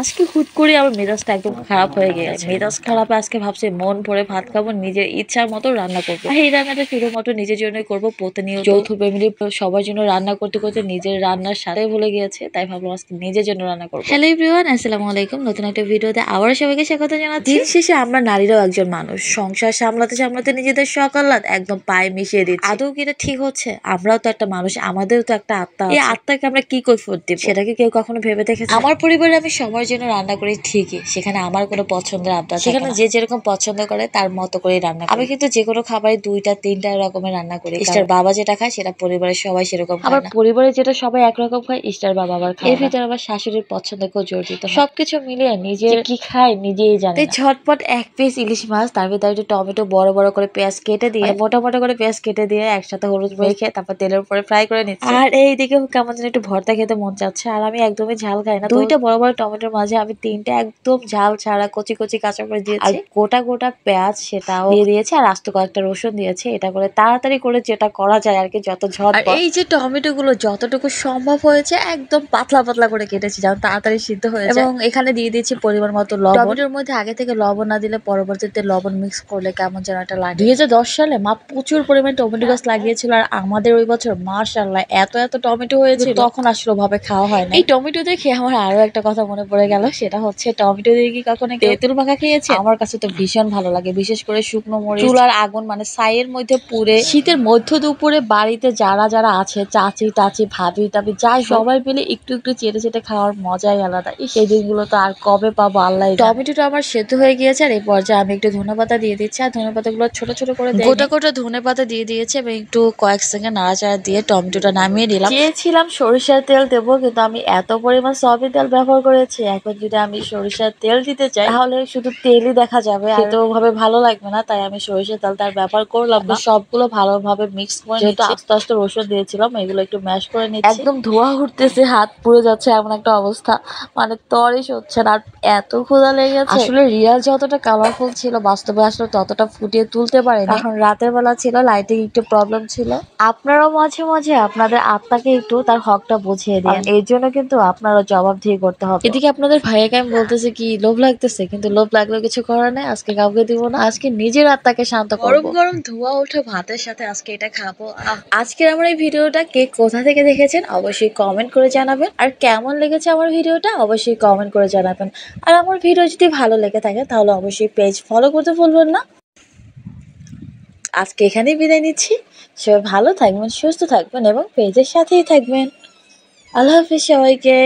আজকে হুট করে আমার মেজাজটা একদম খারাপ হয়ে গিয়েছে। মেজাজ খারাপে আজকে ভাবছি মন ভরে ভাত খাবো, নিজের ইচ্ছার মতো রান্না করবো। আর এই রান্নাটা শুধুমাত্র নিজের জন্যই করবো। প্রতিনিয়ত যৌথ ফ্যামিলি সবার জন্য রান্না করতে করতে নিজের রান্নার সাথে ভুলে গিয়েছে, তাই ভাবলাম আজকে নিজের জন্য রান্না করবো। হ্যালো এভরিওয়ান, আসসালামু আলাইকুম। নতুন একটা ভিডিওতে আবার সবাইকে স্বাগত জানাচ্ছি। দিন শেষে আমরা নারীরাও একজন মানুষ, সংসার সামলাতে সামলাতে নিজেদের সকালাত একদম পায়ে মিশিয়ে দিচ্ছি। আদৌ কি এটা ঠিক হচ্ছে? আমরাও তো একটা মানুষ, আমাদেরও তো একটা আত্মা আছে। এই আত্মাকে আমরা কি কৈফিয়ত দিব? সেটাকে কেউ কখনো ভেবে দেখেছে? আমার পরিবারে আমি সবার জন্য রান্না করি ঠিকই, সেখানে আমার কোনো পছন্দের আবদার থাকে না। সেখানে যে যেরকম পছন্দ করে তার মতো করে রান্না করি। আমি কিন্তু যে কোনো খাবারে দুইটা তিনটা রকমের রান্না করি। ইস্টার বাবা যেটা খায় সেটা পরিবারের সবাই সেরকম খায় না। আবার পরিবারে যেটা সবাই একরকম খায়, ইস্টার বাবা আবার খায় না। এর ভিতরে আবার শাশুড়ির পছন্দকেও জোর দিতে হয়। সবকিছু মিলিয়ে নিজে কি খায় নিজেই জানে। তাই ঝটপট এক পিস ইলিশ মাছ, তার ভিতরে একটু টমেটো বড় বড় করে পেঁয়াজ কেটে দিয়ে, মোটা মোটা করে পেঁয়াজ কেটে দিয়ে একসাথে হলুদ মেখে তারপর তেলের উপরে ফ্রাই করে নিচ্ছি। আর এইদিকে কেমন যেন একটু ভর্তা খেতে মন চাচ্ছে, আর আমি একদমই ঝাল খাই না। দুইটা বড় বড় টমেটোর মাঝে আমি তিনটা একদম ঝাল ছাড়া কচি কচি কাঁচামরিচ দিয়েছি, আর গোটা গোটা পেঁয়াজ সেটাও দিয়ে দিয়েছি, আর আস্ত কয়েকটা রসুন দিয়েছি। এটা করে তাড়াতাড়ি করে যেটা করা যায় আর কি, যত ঝটপট। এই যে টমেটো গুলো যতটুকু সম্ভব হয়েছে একদম পাতলা পাতলা করে কেটেছি যেন তাড়াতাড়ি সিদ্ধ হয়ে যায়। এবং এখানে দিয়ে দিয়েছি পরিমাণ মতো লবণ। টমেটোর মধ্যে আগে থেকে লবণ না দিলে পরবর্তীতে লবণ মিক্স করলে কেমন যেন একটা লাগে। 2010 সালে মা প্রচুর পরিমাণে টমেটো গাছ লাগিয়েছিল, আর আমাদের ওই বছর মাশাআল্লাহ এত এত টমেটো হয়েছিল, তখন আসলে ভাবে খাওয়া হয় না। এই টমেটো দেখে আমার আরো একটা কথা মনে পড়ে গেল, সেটা হচ্ছে টমেটো দিয়ে কি কখনো তেঁতুল মাখা খেয়েছে? আমার কাছে তো ভীষণ ভালো লাগে, বিশেষ করে শুকনো মরিচ চুলার আগুন মানে ছাইয়ের মধ্যে পুড়ে শীতের মধ্য দুপুরে বাড়িতে যারা যারা আছে, চাচি টাচি ভাবি টাবি যাই সবাই মিলে একটু একটু চেটে চেটে খাওয়ার মজাই আলাদা। সেই দিনগুলো তো আর কবে পাবো আল্লাহ। টমেটোটা আমার সেদ্ধ হয়ে গিয়েছে, আর এই পর্যায়ে আমি একটু ধনেপাতা দিয়ে দিচ্ছি, আর ধনেপাতা গুলো ছোট ছোট করে গোটা গোটা ধনেপাতা দিয়ে দিয়েছি এবং একটু কয়েক সেকেন্ড নাড়াচাড়া দিয়ে টমেটোটা নামিয়ে দিলাম। চেয়েছিলাম সরিষার তেল দেবো, কিন্তু আমি এত পরিমাণ সয়াবিন তেল ব্যবহার করেছি, এখন যদি আমি সরিষার তেল দিতে চাই তাহলে শুধু তেলই দেখা যাবে, আর তো ভাবে ভালো লাগবে না। তাই আমি সরিষার তেল তার ব্যবহার করলাম না। সবগুলো ভালোভাবে মিক্স করে, যেহেতু আস্তে আস্তে রসুন দিয়েছিলাম, এগুলো একটু ম্যাশ করে নিচ্ছি। একদম ধোয়া উঠতেছে, হাত পুড়ে যাচ্ছে এমন একটা অবস্থা, মানে তরই হচ্ছে না। আর এত ক্ষুধা লেগেছে, আসলে রিয়াল যতটা কালারফুল ছিল বাস্তবে আসলে ততটা ফুটিয়ে তুলতে পারিনি, কারণ রাতের বেলা ছিল, লাইটিং একটু প্রবলেম ছিল। আপনারাও মাঝে মাঝে আপনাদের আত্মাকে একটু তার হকটা বুঝিয়ে দিন, এর জন্য কিন্তু আপনারা জবাবদিহি করতে হবে। এদিকে আপনাদের ভাইয়াকে আমি বলতেছি কি লোভ লাগতেছে, কিন্তু লোভ লাগলেও কিছু করার নেই, আজকে কাউকে দিব না, আজকে নিজের আত্মাকে শান্ত করব। গরম গরম ধোয়া ওঠা ভাতের সাথে আজকে এটা খাবো। আজকের আমার এই ভিডিওটা কে কোথা থেকে দেখেছেন অবশ্যই কমেন্ট করে জানাবেন, আর কেমন লেগেছে আমার ভিডিওটা অবশ্যই কমেন্ট করে জানাবেন। আর আমার ভিডিও যদি ভালো লেগে থাকে তাহলে অবশ্যই পেজ ফলো করতে ভুলবেন না। আজকে এখানেই বিদায় নিচ্ছি। সবাই ভালো থাকবেন, সুস্থ থাকবেন এবং পেজের সাথেই থাকবেন। আল্লাহ হাফিজ সবাইকে।